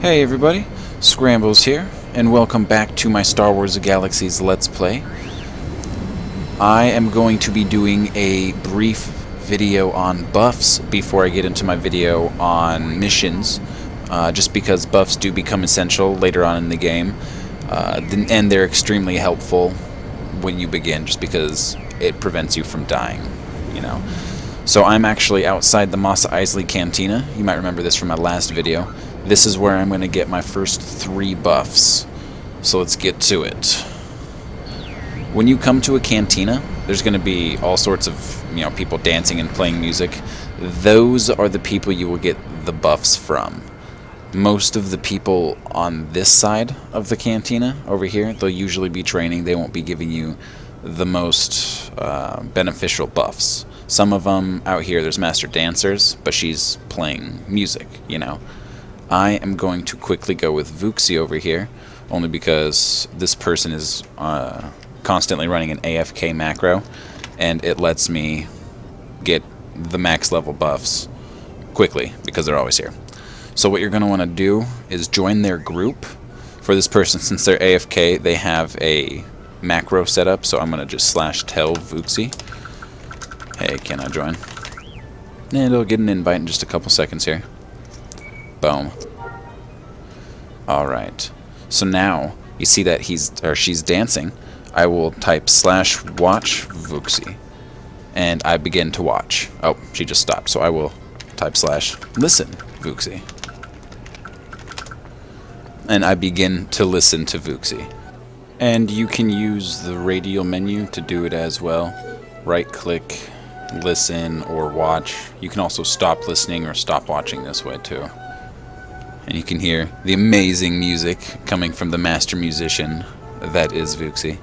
Hey everybody, Scrambles here, and welcome back to my Star Wars Galaxies Let's Play. I am going to be doing a brief video on buffs before I get into my video on missions, just because buffs do become essential later on in the game, and they're extremely helpful when you begin, just because it prevents you from dying, you know. So I'm actually outside the Mos Eisley Cantina. You might remember this from my last video. This is where I'm going to get my first 3 buffs. So let's get to it. When you come to a cantina, there's going to be all sorts of, people dancing and playing music. Those are the people you will get the buffs from. Most of the people on this side of the cantina over here, they'll usually be training. They won't be giving you the most beneficial buffs. Some of them out here, there's Master Dancers, but she's playing music, I am going to quickly go with Vuxi over here, only because this person is constantly running an AFK macro, and it lets me get the max level buffs quickly, because they're always here. So what you're going to want to do is join their group. For this person, since they're AFK, they have a macro set up, so I'm going to just /tell Vuxi. Hey, can I join? And it'll get an invite in just a couple seconds here. Boom. Alright. So now, you see that she's dancing. I will type /watch Vuxi. And I begin to watch. Oh, she just stopped. So I will type /listen Vuxi. And I begin to listen to Vuxi. And you can use the radial menu to do it as well. Right click, listen, or watch. You can also stop listening or stop watching this way too. And you can hear the amazing music coming from the master musician that is Vuxi.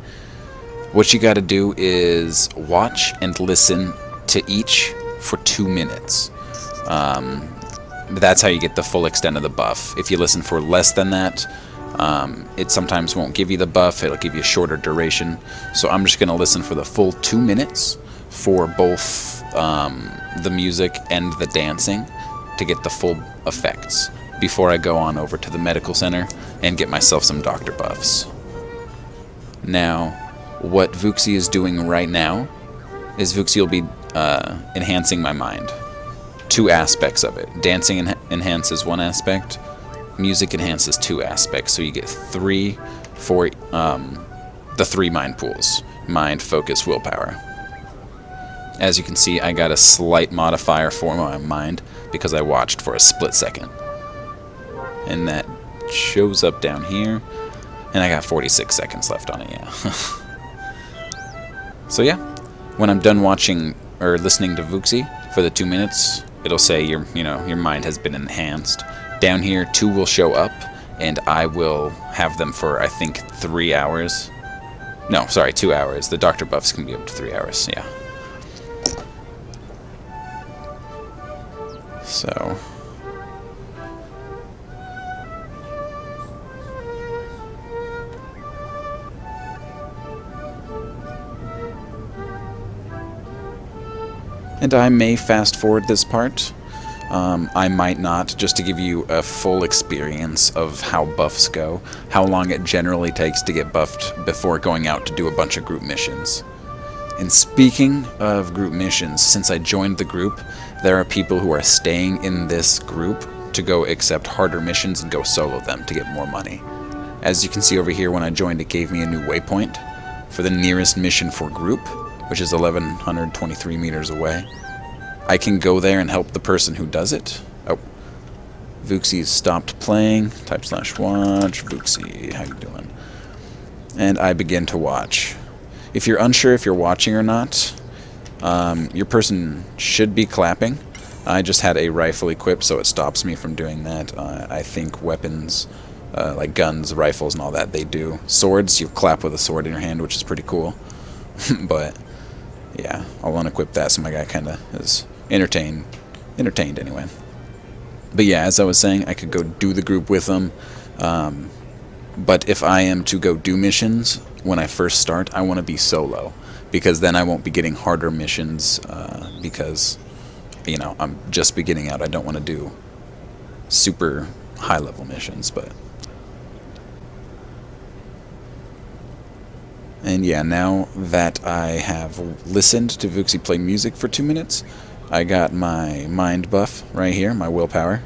What you gotta do is watch and listen to each for 2 minutes. That's how you get the full extent of the buff. If you listen for less than that, it sometimes won't give you the buff. It'll give you a shorter duration. So I'm just gonna listen for the full 2 minutes for both the music and the dancing to get the full effects before I go on over to the medical center and get myself some doctor buffs. Now, what Vuxi is doing right now is Vuxi will be enhancing my mind. 2 aspects of it. Dancing enhances 1 aspect, music enhances 2 aspects, so you get 3 for the 3 mind pools: mind, focus, willpower. As you can see, I got a slight modifier for my mind because I watched for a split second. And that shows up down here. And I got 46 seconds left on it, yeah. So yeah, when I'm done watching or listening to Vuxi for the 2 minutes, it'll say your mind has been enhanced. Down here, 2 will show up, and I will have them for, I think, 3 hours. No, sorry, 2 hours. The doctor buffs can be up to 3 hours, yeah. So and I may fast forward this part. I might not, just to give you a full experience of how buffs go, how long it generally takes to get buffed before going out to do a bunch of group missions. And speaking of group missions, since I joined the group, there are people who are staying in this group to go accept harder missions and go solo them to get more money. As you can see over here, when I joined, it gave me a new waypoint for the nearest mission for group, which is 1,123 meters away. I can go there and help the person who does it. Oh, Vuxi's stopped playing. Type /watch Vuxi. How you doing? And I begin to watch. If you're unsure if you're watching or not, your person should be clapping. I just had a rifle equipped, so it stops me from doing that. I think weapons, like guns, rifles, and all that, they do. Swords, you clap with a sword in your hand, which is pretty cool. But yeah, I'll unequip that so my guy kind of is entertained anyway. But yeah, as I was saying, I could go do the group with them. But if I am to go do missions, when I first start, I want to be solo, because then I won't be getting harder missions, because, I'm just beginning out. I don't want to do super high-level missions, but... And yeah, now that I have listened to Vuxi play music for 2 minutes, I got my mind buff right here, my willpower.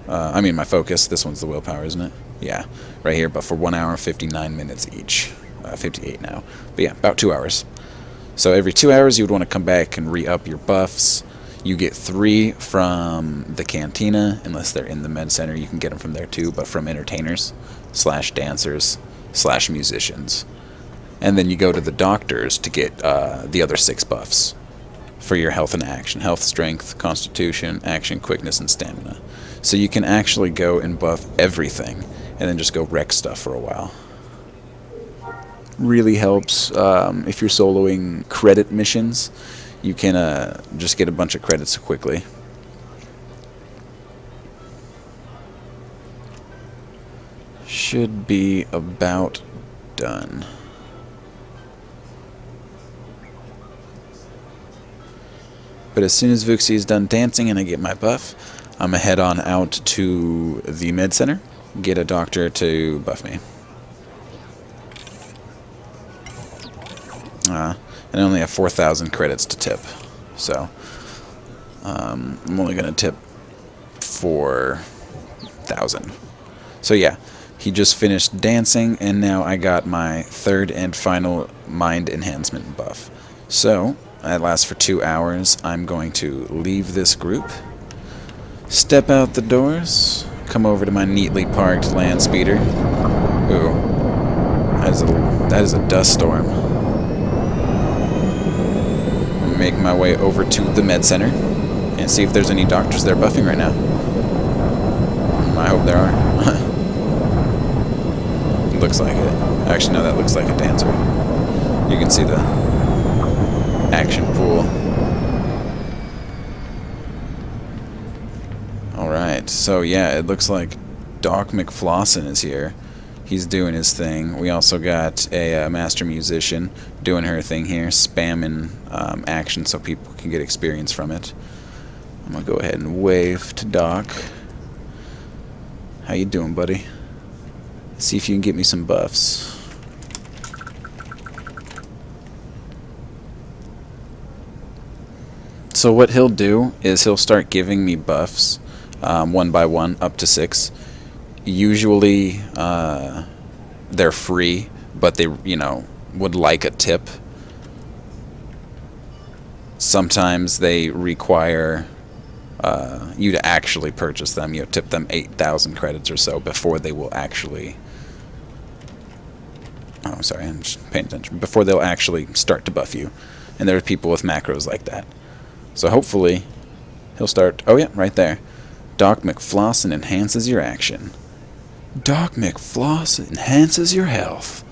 I mean my focus. This one's the willpower, isn't it? Yeah, right here, but for 1 hour, 59 minutes each. 58 now. But yeah, about 2 hours. So every 2 hours you would want to come back and re-up your buffs. You get 3 from the cantina, unless they're in the med center. You can get them from there too, but from entertainers, / dancers, / musicians. And then you go to the doctors to get the other 6 buffs for your health and action. Health, strength, constitution, action, quickness, and stamina. So you can actually go and buff everything, and then just go wreck stuff for a while. Really helps if you're soloing credit missions. You can just get a bunch of credits quickly. Should be about done. But as soon as Vuxi is done dancing and I get my buff, I'm going to head on out to the med center, get a doctor to buff me. And I only have 4,000 credits to tip, so I'm only going to tip 4,000. So yeah, he just finished dancing, and now I got my 3rd and final mind enhancement buff. So that lasts for 2 hours. I'm going to leave this group, step out the doors, come over to my neatly parked land speeder. Ooh, that is a dust storm. Make my way over to the med center and see if there's any doctors there buffing right now. I hope there are. Looks like it. Actually, no, that looks like a dancer. You can see the action pool. Alright, so yeah, it looks like Doc McFlossin is here. He's doing his thing. We also got a master musician doing her thing here, spamming action so people can get experience from it. I'm gonna go ahead and wave to Doc. How you doing, buddy? See if you can get me some buffs. So what he'll do is he'll start giving me buffs, 1 by 1, up to 6. Usually they're free, but they, would like a tip. Sometimes they require you to actually purchase them. You tip them 8,000 credits or so before they will actually... Oh, sorry, I'm just paying attention. Before they'll actually start to buff you. And there are people with macros like that. So hopefully he'll start... Oh yeah, right there. Doc McFlossin enhances your action. Doc McFlossin enhances your health.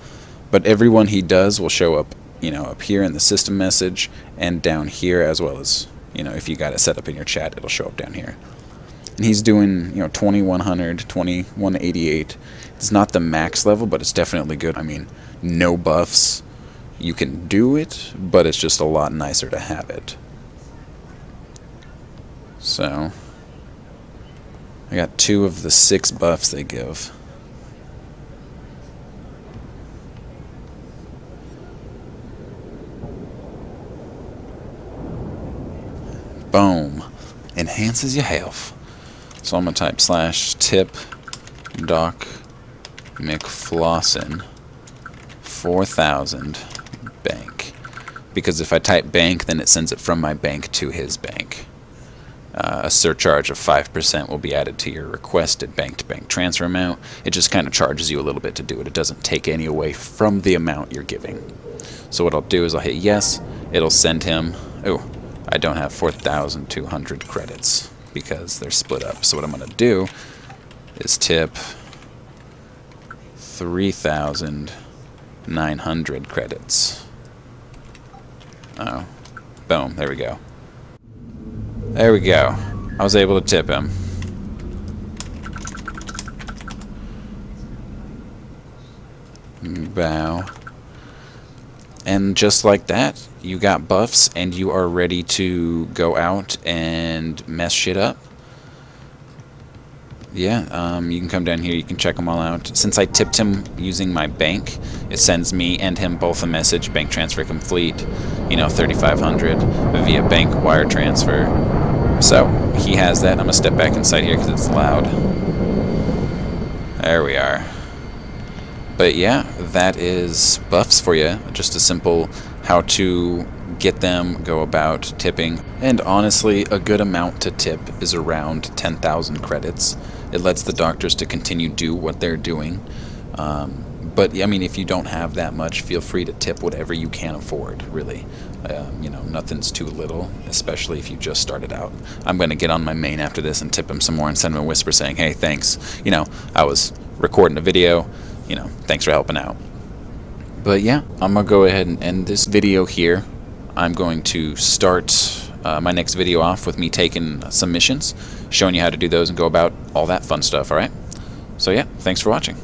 But everyone he does will show up, up here in the system message and down here, as well as, if you got it set up in your chat, it'll show up down here. And he's doing, 2100, 2188. It's not the max level, but it's definitely good. I mean, no buffs. You can do it, but it's just a lot nicer to have it. So I got 2 of the 6 buffs they give. Boom. Enhances your health. So I'm going to type /tip Doc McFlossin 4,000 bank. Because if I type bank, then it sends it from my bank to his bank. A surcharge of 5% will be added to your requested bank-to-bank transfer amount. It just kind of charges you a little bit to do it. It doesn't take any away from the amount you're giving. So what I'll do is I'll hit yes. It'll send him... Oh, I don't have 4,200 credits because they're split up. So what I'm going to do is tip 3,900 credits. Oh, boom, there we go. There we go. I was able to tip him. Bow. And just like that, you got buffs and you are ready to go out and mess shit up. yeah, you can come down here, you can check them all out. Since I tipped him using my bank, it sends me and him both a message, bank transfer complete, 3,500 via bank wire transfer. So he has that. I'm gonna step back inside here because it's loud. There we are. But yeah, that is buffs for you. Just a simple how to get them, go about tipping. And honestly, a good amount to tip is around 10,000 credits. It lets the doctors to continue do what they're doing. But I mean, if you don't have that much, feel free to tip whatever you can afford, really. Nothing's too little, especially if you just started out. I'm going to get on my main after this and tip him some more and send him a whisper saying, hey, thanks. I was recording a video. Thanks for helping out. But yeah, I'm going to go ahead and end this video here. I'm going to start my next video off with me taking some missions, showing you how to do those and go about all that fun stuff, alright? So yeah, thanks for watching.